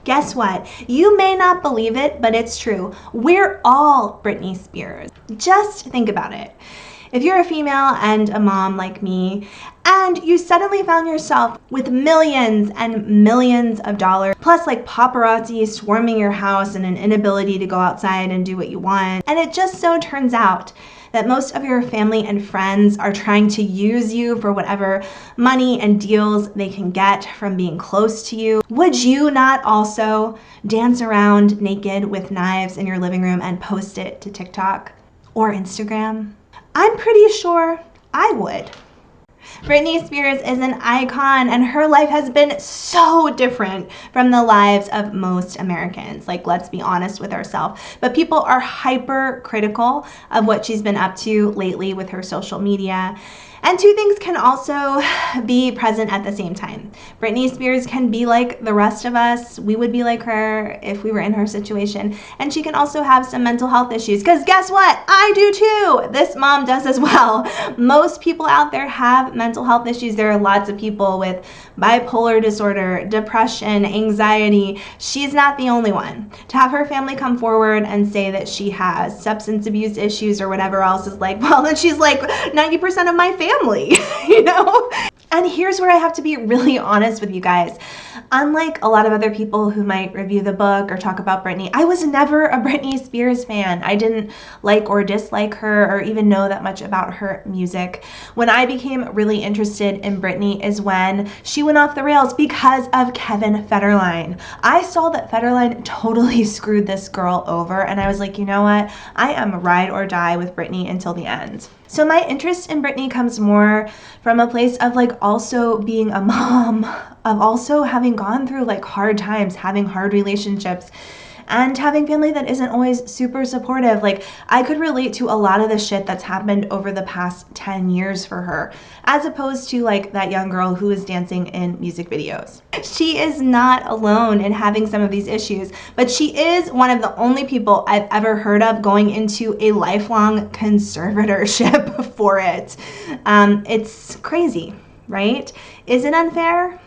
Guess what? You may not believe it, but it's true. We're all Britney Spears. Just think about it. If you're a female and a mom like me, and you suddenly found yourself with millions and millions of dollars, plus like paparazzi swarming your house and an inability to go outside and do what you want, and it just so turns out that most of your family and friends are trying to use you for whatever money and deals they can get from being close to you, would you not also dance around naked with knives in your living room and post it to TikTok or Instagram? I'm pretty sure I would. Britney Spears is an icon, and her life has been so different from the lives of most Americans. Like, let's be honest with ourselves. But people are hyper critical of what she's been up to lately with her social media. And two things can also be present at the same time. Britney Spears can be like the rest of us. We would be like her if we were in her situation. And she can also have some mental health issues, because guess what? I do too. This mom does as well. Most people out there have mental health issues. There are lots of people with bipolar disorder, depression, anxiety. She's not the only one. To have her family come forward and say that she has substance abuse issues or whatever else is like, well, then she's like 90% of my family, you know? And here's where I have to be really honest with you guys. Unlike a lot of other people who might review the book or talk about Britney, I was never a Britney Spears fan. I didn't like or dislike her or even know that much about her music. When I became really interested in Britney is when she went off the rails because of Kevin Federline. I saw that Federline totally screwed this girl over, and I was like, you know what? I am ride or die with Britney until the end. So my interest in Britney comes more from a place of like also being a mom, of also having gone through like hard times, having hard relationships, and having family that isn't always super supportive. Like, I could relate to a lot of the shit that's happened over the past 10 years for her, as opposed to like that young girl who is dancing in music videos. She is not alone in having some of these issues, but she is one of the only people I've ever heard of going into a lifelong conservatorship for it. It's crazy, right? Is it unfair?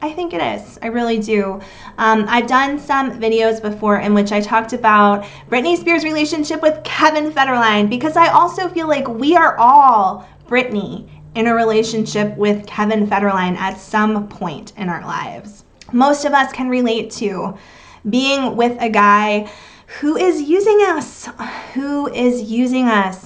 I think it is. I really do. I've done some videos before in which I talked about Britney Spears' relationship with Kevin Federline, because I also feel like we are all Britney in a relationship with Kevin Federline at some point in our lives. Most of us can relate to being with a guy who is using us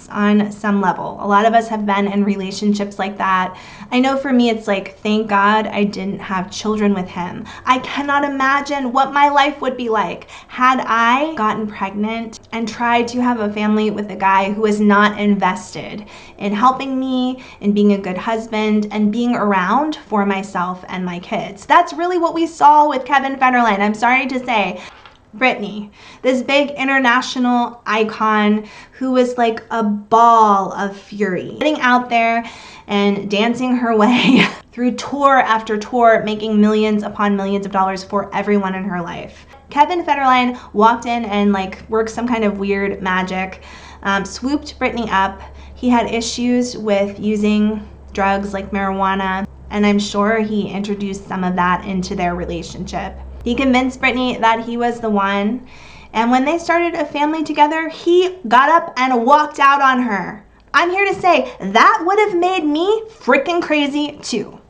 on some level. A lot of us have been in relationships like that. I know for me, it's like, thank God I didn't have children with him. I cannot imagine what my life would be like had I gotten pregnant and tried to have a family with a guy who was not invested in helping me, in being a good husband, and being around for myself and my kids. That's really what we saw with Kevin Federline. I'm sorry to say. Britney, this big international icon who was like a ball of fury, getting out there and dancing her way through tour after tour, making millions upon millions of dollars for everyone in her life. Kevin Federline walked in and like worked some kind of weird magic, swooped Britney up. He had issues with using drugs like marijuana, and I'm sure he introduced some of that into their relationship. He convinced Britney that he was the one, and when they started a family together, he got up and walked out on her. I'm here to say that would have made me freaking crazy too.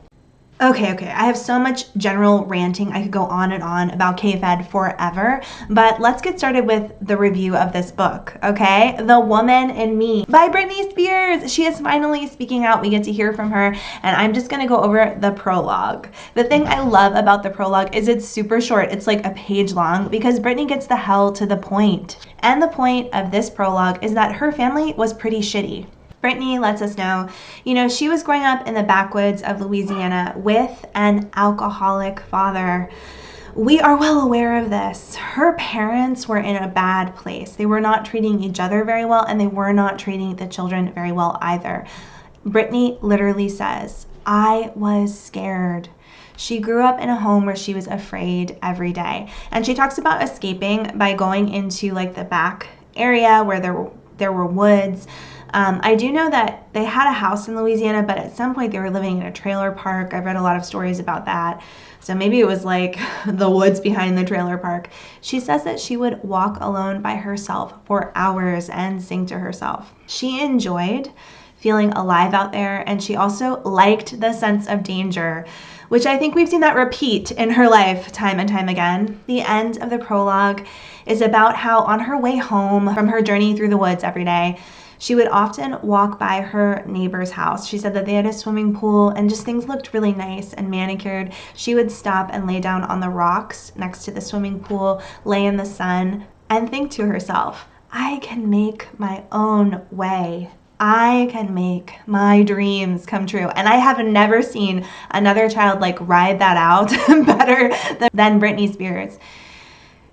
Okay, I have so much general ranting. I could go on and on about K-Fed forever, but let's get started with the review of this book, okay? The Woman in Me by Britney Spears. She is finally speaking out. We get to hear from her, and I'm just gonna go over the prologue. The thing I love about the prologue is it's super short. It's like a page long because Britney gets the hell to the point. And the point of this prologue is that her family was pretty shitty. Britney lets us know, she was growing up in the backwoods of Louisiana with an alcoholic father. We are well aware of this. Her parents were in a bad place. They were not treating each other very well, and they were not treating the children very well either. Britney literally says, I was scared. She grew up in a home where she was afraid every day. And she talks about escaping by going into like the back area where there there were woods. I do know that they had a house in Louisiana, but at some point they were living in a trailer park. I've read a lot of stories about that. So maybe it was like the woods behind the trailer park. She says that she would walk alone by herself for hours and sing to herself. She enjoyed feeling alive out there, and she also liked the sense of danger, which I think we've seen that repeat in her life time and time again. The end of the prologue is about how on her way home from her journey through the woods every day, she would often walk by her neighbor's house. She said that they had a swimming pool and just things looked really nice and manicured. She would stop and lay down on the rocks next to the swimming pool, lay in the sun, and think to herself, I can make my own way. I can make my dreams come true. And I have never seen another child like ride that out better than Britney Spears.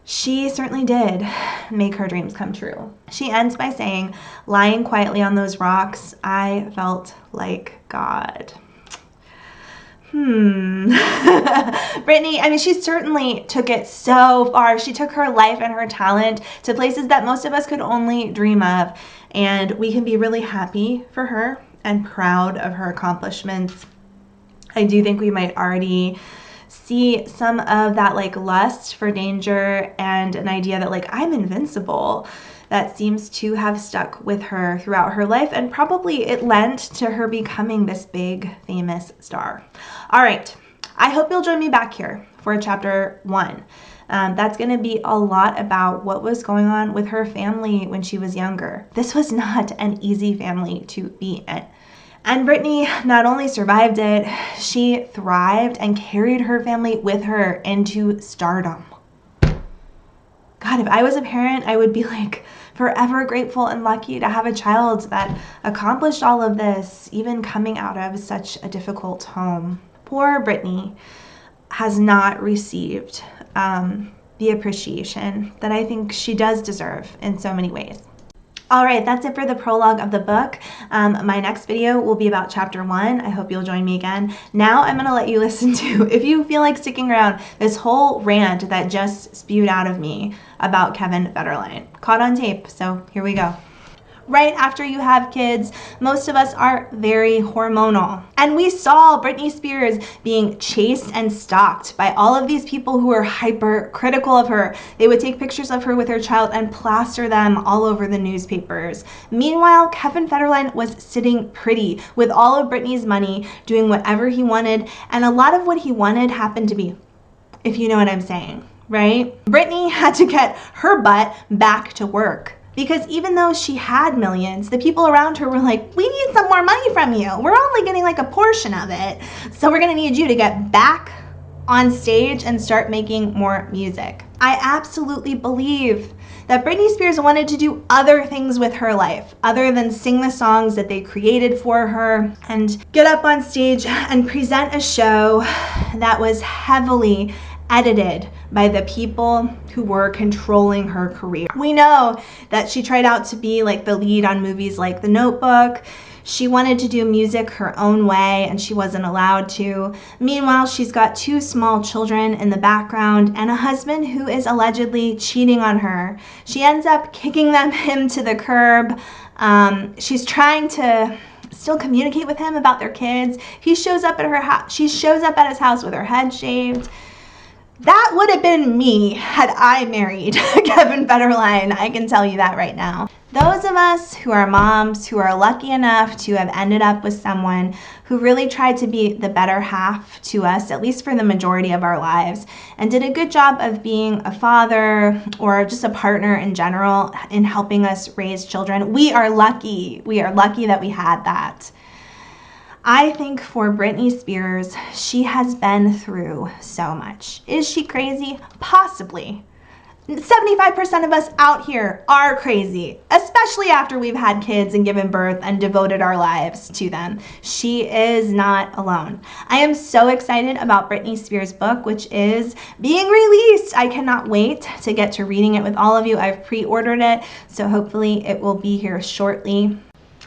She certainly did make her dreams come true. She ends by saying, lying quietly on those rocks, I felt like God. Britney, I mean, she certainly took it so far. She took her life and her talent to places that most of us could only dream of. And we can be really happy for her and proud of her accomplishments. I do think we might already see some of that like lust for danger and an idea that like I'm invincible that seems to have stuck with her throughout her life, and probably it lent to her becoming this big famous star. All right, I hope you'll join me back here for chapter 1. That's going to be a lot about what was going on with her family when she was younger. This was not an easy family to be in. And Britney not only survived it, she thrived and carried her family with her into stardom. God, if I was a parent, I would be like forever grateful and lucky to have a child that accomplished all of this, even coming out of such a difficult home. Poor Britney has not received the appreciation that I think she does deserve in so many ways. All right, that's it for the prologue of the book. My next video will be about chapter 1. I hope you'll join me again. Now I'm going to let you listen to, if you feel like sticking around, this whole rant that just spewed out of me about Kevin Federline. Caught on tape, so here we go. Right after you have kids, most of us are very hormonal. And we saw Britney Spears being chased and stalked by all of these people who were hypercritical of her. They would take pictures of her with her child and plaster them all over the newspapers. Meanwhile, Kevin Federline was sitting pretty with all of Britney's money, doing whatever he wanted, and a lot of what he wanted happened to be, if you know what I'm saying, right? Britney had to get her butt back to work. Because even though she had millions, the people around her were like, we need some more money from you. We're only getting like a portion of it. So we're gonna need you to get back on stage and start making more music. I absolutely believe that Britney Spears wanted to do other things with her life other than sing the songs that they created for her and get up on stage and present a show that was heavily edited by the people who were controlling her career. We know that she tried out to be like the lead on movies like The Notebook. She wanted to do music her own way and she wasn't allowed to. Meanwhile, she's got 2 small children in the background and a husband who is allegedly cheating on her. She ends up kicking him to the curb. She's trying to still communicate with him about their kids. He shows up at her house. She shows up at his house with her head shaved. That would have been me had I married Kevin Federline. I can tell you that right now. Those of us who are moms, who are lucky enough to have ended up with someone who really tried to be the better half to us, at least for the majority of our lives, and did a good job of being a father or just a partner in general in helping us raise children, we are lucky. We are lucky that we had that. I think for Britney Spears, she has been through so much. Is she crazy? Possibly. 75% of us out here are crazy, especially after we've had kids and given birth and devoted our lives to them. She is not alone. I am so excited about Britney Spears' book, which is being released. I cannot wait to get to reading it with all of you. I've pre-ordered it, so hopefully it will be here shortly.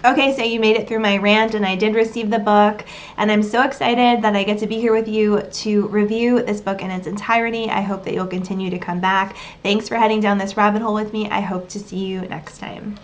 Okay, so you made it through my rant and I did receive the book and I'm so excited that I get to be here with you to review this book in its entirety. I hope that you'll continue to come back. Thanks for heading down this rabbit hole with me. I hope to see you next time.